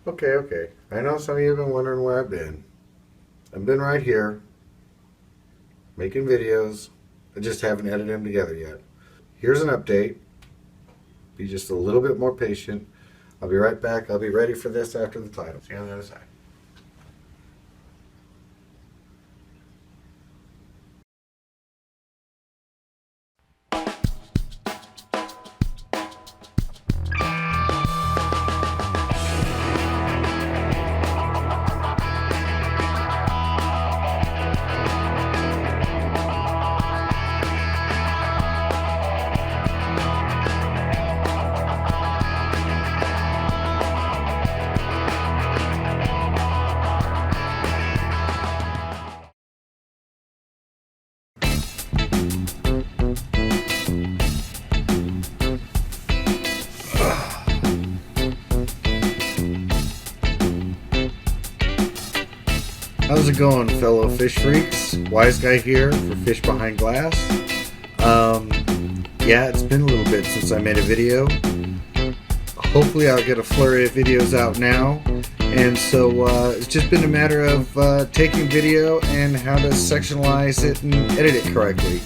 Okay. I know some of you have been wondering where I've been. I've been right here, making videos. I just haven't edited them together yet. Here's an update. Be just a little bit more patient. I'll be right back. I'll be ready for this after the title. See you on the other side. How's it going, fellow fish freaks? yyzgeye here for Fish Behind Glass. Yeah, it's been a little bit since I made a video. Hopefully I'll get a flurry of videos out now. And so it's just been a matter of taking video and how to sectionalize it and edit it correctly.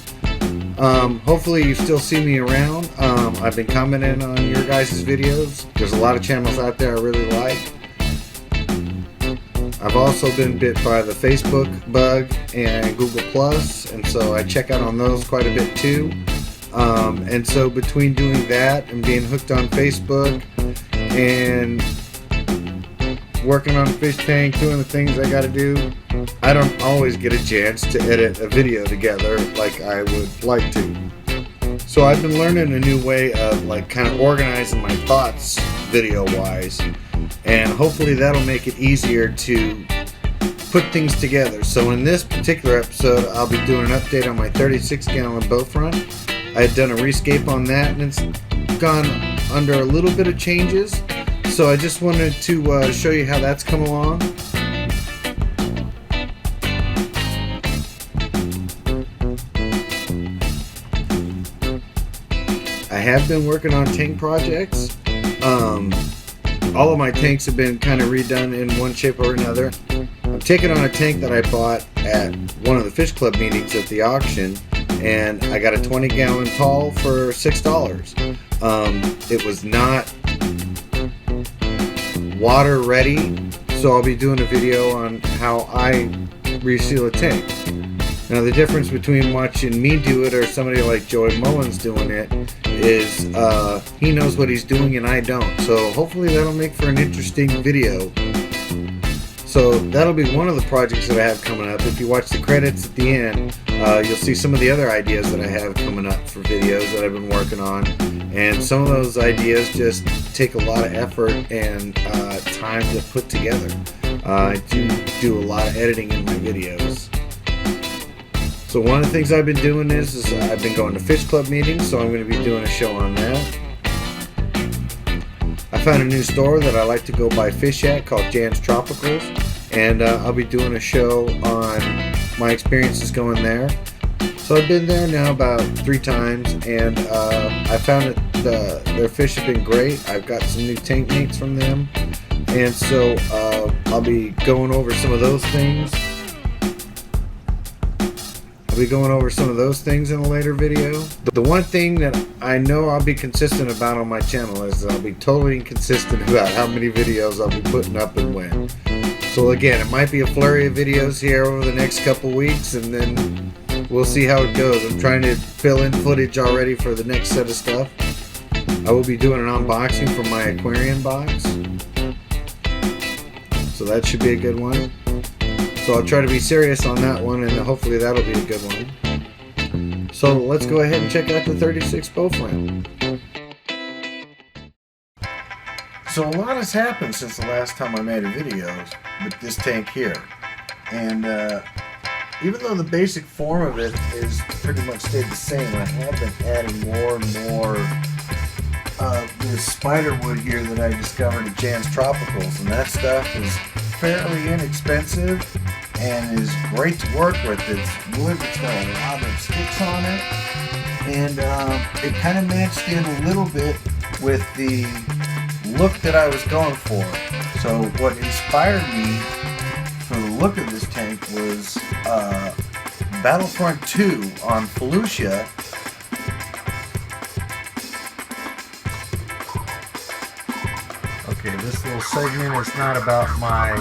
Hopefully you still see me around. I've been commenting on your guys' videos. There's a lot of channels out there I really like. I've also been bit by the Facebook bug and Google Plus, and so I check out on those quite a bit too. And so between doing that and being hooked on Facebook and working on a fish tank, doing the things I gotta do, I don't always get a chance to edit a video together like I would like to. So I've been learning a new way of kind of organizing my thoughts video wise, and hopefully that'll make it easier to put things together. So in this particular episode, I'll be doing an update on my 36-gallon boat front. I had done a rescape on that, and it's gone under a little bit of changes. So I just wanted to show you how that's come along. I have been working on tank projects. All of my tanks have been kind of redone in one shape or another. I'm taking on a tank that I bought at one of the fish club meetings at the auction, and I got a 20-gallon tall for $6. It was not water ready, so I'll be doing a video on how I reseal a tank. Now the difference between watching me do it or somebody like Joey Mullins doing it is he knows what he's doing and I don't. So hopefully that'll make for an interesting video. So that'll be one of the projects that I have coming up. If you watch the credits at the end, you'll see some of the other ideas that I have coming up for videos that I've been working on. And some of those ideas just take a lot of effort and time to put together. I do a lot of editing in my videos. So one of the things I've been doing is I've been going to fish club meetings, so I'm going to be doing a show on that. I found a new store that I like to go buy fish at called Jan's Tropicals, and I'll be doing a show on my experiences going there. So I've been there now about 3 times, and I found that their fish have been great. I've got some new tank mates from them, and so I'll be going over some of those things. I'll be going over some of those things in a later video. The one thing that I know I'll be consistent about on my channel is that I'll be totally inconsistent about how many videos I'll be putting up and when. So again, it might be a flurry of videos here over the next couple weeks, and then we'll see how it goes. I'm trying to fill in footage already for the next set of stuff. I will be doing an unboxing for my Aquarium Box, so that should be a good one. So I'll try to be serious on that one, and hopefully that'll be a good one. So let's go ahead and check out the 36 boat front. So a lot has happened since the last time I made a video with this tank here. And even though the basic form of it is pretty much stayed the same, I have been adding more and more of this spider wood here that I discovered at Jan's Tropicals. And that stuff is fairly inexpensive and is great to work with. It's wood that's got a lot of sticks on it, and it kind of matched in a little bit with the look that I was going for. So what inspired me for the look of this tank was Battlefront 2 on Felucia. Okay, this little segment is not about my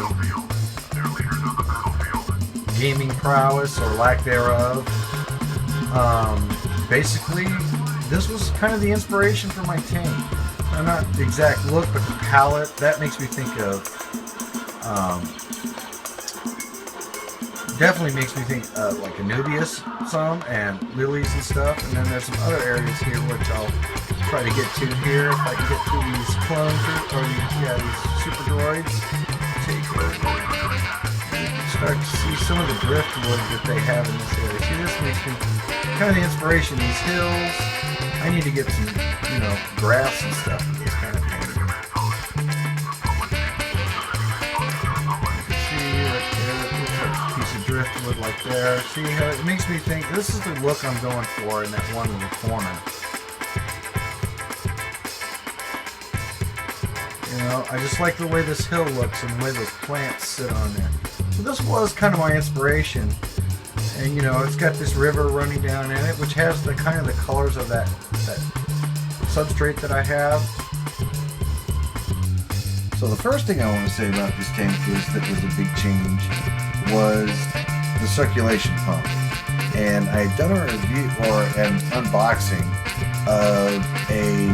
gaming prowess or lack thereof. Basically, this was kind of the inspiration for my tank. Not the exact look, but the palette. That makes me think of, definitely makes me think of like Anubias some, and lilies and stuff. And then there's some other areas here which I'll try to get to here. If I can get through these clones, or these super droids. Start to see some of the driftwood that they have in this area. See, this makes me kind of the inspiration. These hills, I need to get some, grass and stuff in this kind of thing. You can see right there, there's a piece of driftwood like there. See how it makes me think this is the look I'm going for in that one in the corner. I just like the way this hill looks and the way those plants sit on there. So this was kind of my inspiration. And it's got this river running down in it, which has the kind of the colors of that substrate that I have. So the first thing I want to say about this tank that was a big change was the circulation pump. And I had done a review or an unboxing of a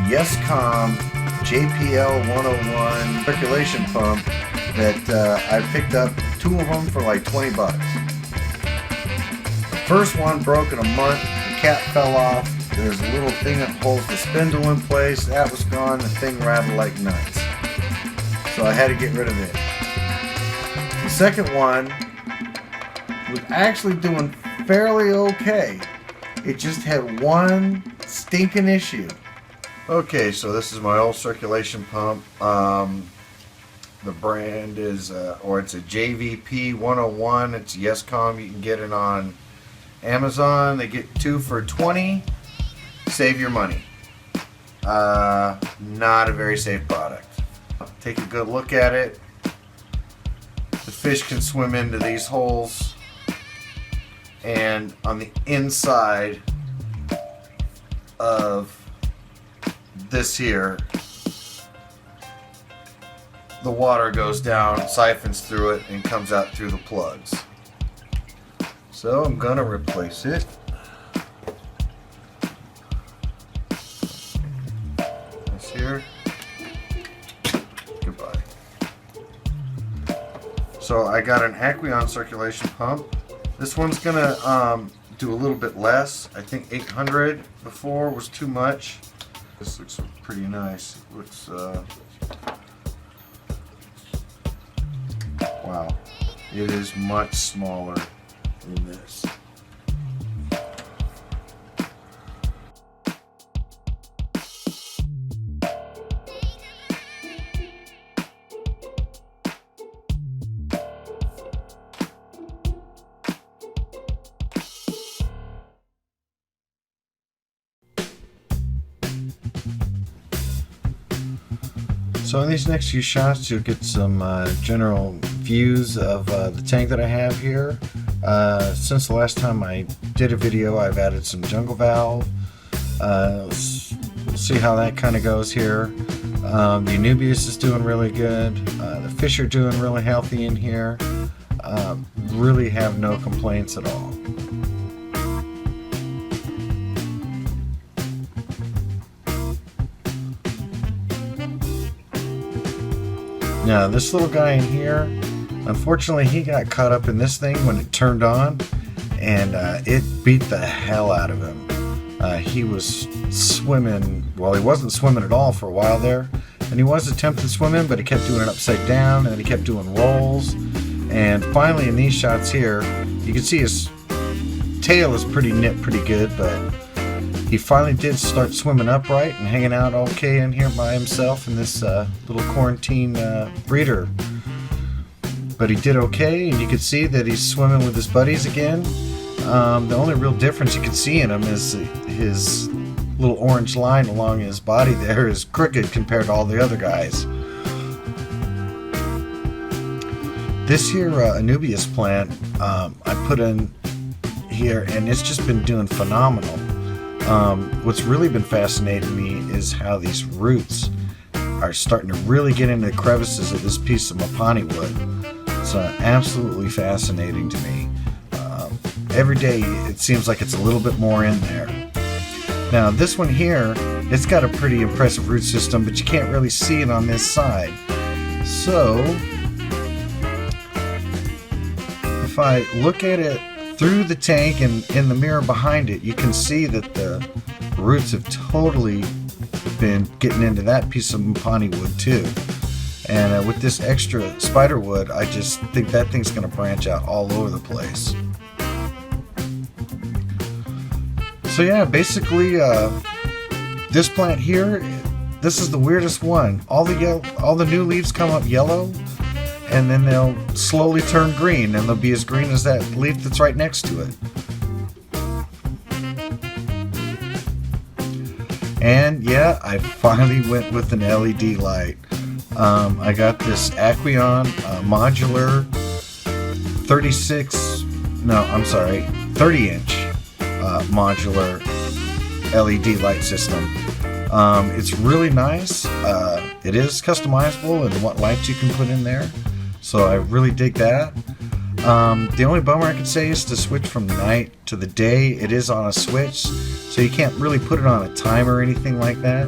YesCom JPL 101 circulation pump that I picked up 2 of them for like 20 bucks. The first one broke in a month, the cap fell off, there's a little thing that holds the spindle in place, that was gone, the thing rattled like nuts. So I had to get rid of it. The second one was actually doing fairly okay. It just had one stinking issue. Okay, so this is my old circulation pump. The brand is, it's a JVP 101. It's YesCom. You can get it on Amazon. They get 2 for $20. Save your money. Not a very safe product. Take a good look at it. The fish can swim into these holes, and on the inside of this here, the water goes down, siphons through it, and comes out through the plugs. So I'm gonna replace it. This here. Goodbye. So I got an Aquarium circulation pump. This one's gonna do a little bit less. I think 800 before was too much. This looks pretty nice. It looks, wow. It is much smaller than this. So in these next few shots you'll get some general views of the tank that I have here. Since the last time I did a video, I've added some jungle valve. We'll see how that kind of goes here. The Anubias is doing really good. The fish are doing really healthy in here. Really have no complaints at all. Now this little guy in here, unfortunately he got caught up in this thing when it turned on, and it beat the hell out of him. He was swimming, well he wasn't swimming at all for a while there, and he was attempting swimming, but he kept doing it upside down, and then he kept doing rolls, and finally in these shots here, you can see his tail is pretty nipped pretty good, but he finally did start swimming upright and hanging out okay in here by himself in this little quarantine breeder. But he did okay, and you can see that he's swimming with his buddies again. The only real difference you can see in him is his little orange line along his body there is crooked compared to all the other guys. This here Anubias plant I put in here, and it's just been doing phenomenal. What's really been fascinating me is how these roots are starting to really get into the crevices of this piece of Mapani wood. It's absolutely fascinating to me. Every day it seems like it's a little bit more in there. Now this one here, it's got a pretty impressive root system, but you can't really see it on this side. So if I look at it through the tank and in the mirror behind it, you can see that the roots have totally been getting into that piece of Mapani wood too. And with this extra spider wood, I just think that thing's going to branch out all over the place. So yeah, basically this plant here, this is the weirdest one. All the new leaves come up yellow, and then they'll slowly turn green, and they'll be as green as that leaf that's right next to it. And yeah, I finally went with an LED light. I got this Aquarium modular 30-inch modular LED light system. It's really nice. It is customizable and what lights you can put in there, so I really dig that. The only bummer I could say is to switch from night to the day. It is on a switch, so you can't really put it on a timer or anything like that.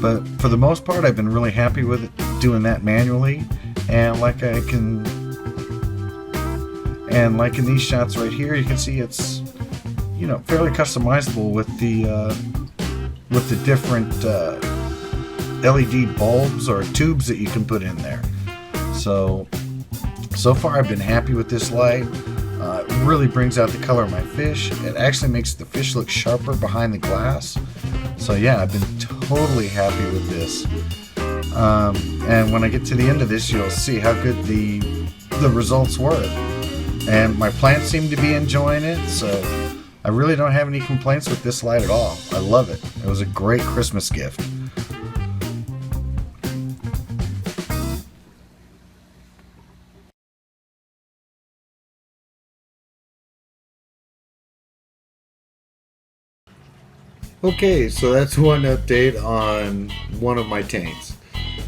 But for the most part, I've been really happy with it, doing that manually. And like in these shots right here, you can see it's, you know, fairly customizable with the different LED bulbs or tubes that you can put in there. So far I've been happy with this light. It really brings out the color of my fish. It actually makes the fish look sharper behind the glass. So yeah, I've been totally happy with this. And when I get to the end of this, you'll see how good the results were. And my plants seem to be enjoying it, so I really don't have any complaints with this light at all. I love it. It was a great Christmas gift. Okay, so that's one update on one of my tanks.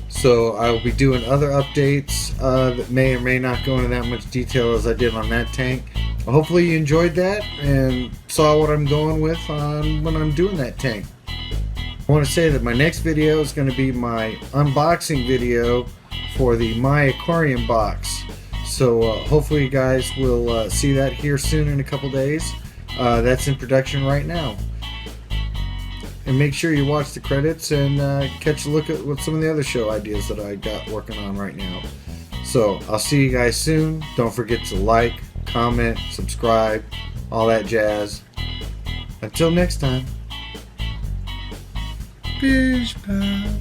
So I will be doing other updates that may or may not go into that much detail as I did on that tank. Hopefully you enjoyed that and saw what I'm going with on when I'm doing that tank. I want to say that my next video is going to be my unboxing video for the My Aquarium Box. So hopefully you guys will see that here soon in a couple days. That's in production right now. And make sure you watch the credits and catch a look at what some of the other show ideas that I got working on right now. So I'll see you guys soon. Don't forget to like, comment, subscribe, all that jazz. Until next time. Fish pal.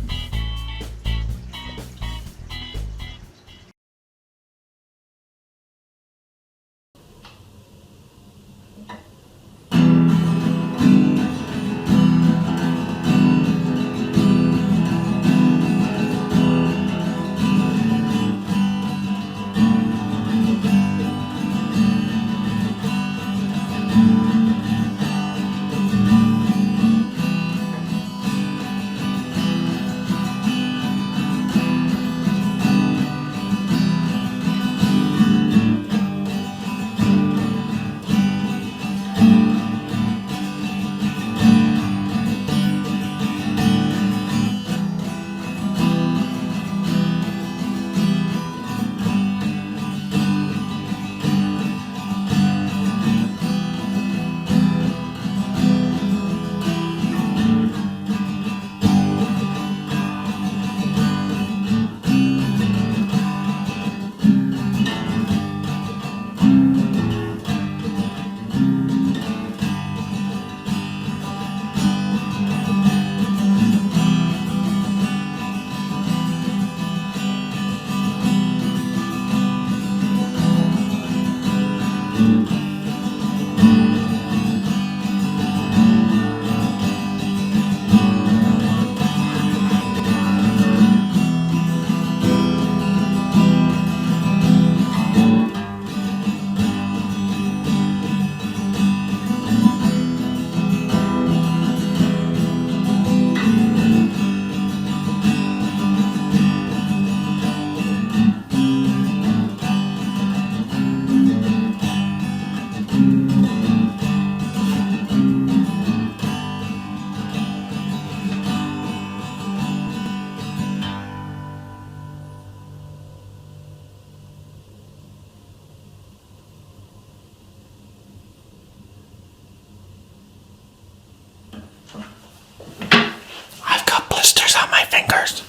scratches on my fingers.